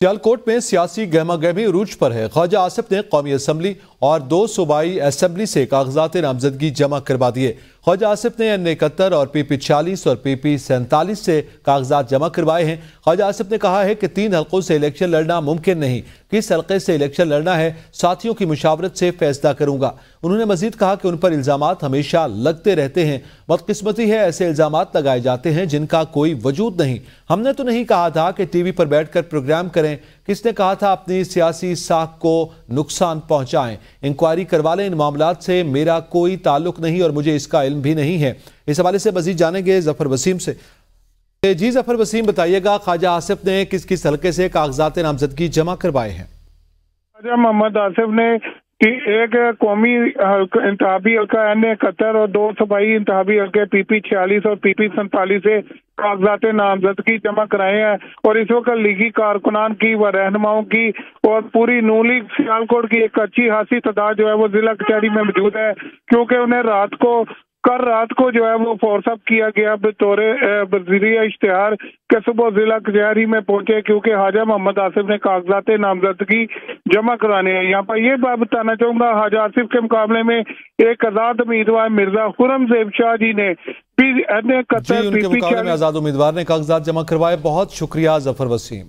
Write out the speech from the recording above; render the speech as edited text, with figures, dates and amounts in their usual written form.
सियालकोट में सियासी गहमा गहमी उरूज पर है। ख्वाजा आसिफ ने कौमी असम्बली और 2 सूबाई असम्बली से कागजात नामजदगी जमा करवा दिए। ख्वाजा आसिफ ने N71 और PP 40 और PP 47 से कागजात जमा करवाए हैं। ख्वाजा आसिफ ने कहा है कि 3 हल्कों से इलेक्शन लड़ना मुमकिन नहीं, किस हल्के से इलेक्शन लड़ना है साथियों की मुशावरत से फैसला करूंगा। उन्होंने मजीद कहा कि उन पर इल्जामात हमेशा लगते रहते हैं, बदकिस्मती है ऐसे इल्जामात लगाए जाते हैं जिनका कोई वजूद नहीं। हमने तो नहीं कहा था कि टीवी पर बैठकर प्रोग्राम करें, किसने कहा था अपनी सियासी साख को नुकसान पहुंचाएं। इंक्वायरी करवा लें, इन मामलात से मेरा कोई ताल्लुक नहीं और मुझे इसका इल्म भी नहीं है। इस हवाले से मजीद जानेंगे जफर वसीम से। जी जफर वसीम, बताइएगा ख्वाजा आसिफ ने किस किस हल्के से कागजात नामजदगी जमा करवाए हैं? ख्वाजा मोहम्मद आसिफ ने कि एक कौमी इंतहाबी हल्का N71 और 2 सूबाई इंतहाबी हल्के PP 46 और PP 47 से कागजात नामजदगी जमा कराए हैं और इस वक्त लीगी कारकुनान की व रहनुमाओं की और पूरी नून लीग सियालकोट की एक अच्छी खासी तादाद जो है वो जिला कचहरी में मौजूद है, क्योंकि उन्हें कल रात को जो है वो फोर्सअप किया गया बतौर जरिया इश्तिहार के सुबह जिला कचहरी में पहुंचे, क्योंकि ख्वाजा मोहम्मद आसिफ ने कागजात नामजदगी जमा कराने हैं। यहाँ पर ये बात बताना चाहूंगा, ख्वाजा आसिफ के मुकाबले में एक आजाद उम्मीदवार मिर्जा खुर्रमज़ेब शाह जी ने उनके मुकाबले में आजाद उम्मीदवार ने कागजात जमा करवाए। बहुत शुक्रिया जफर वसीम।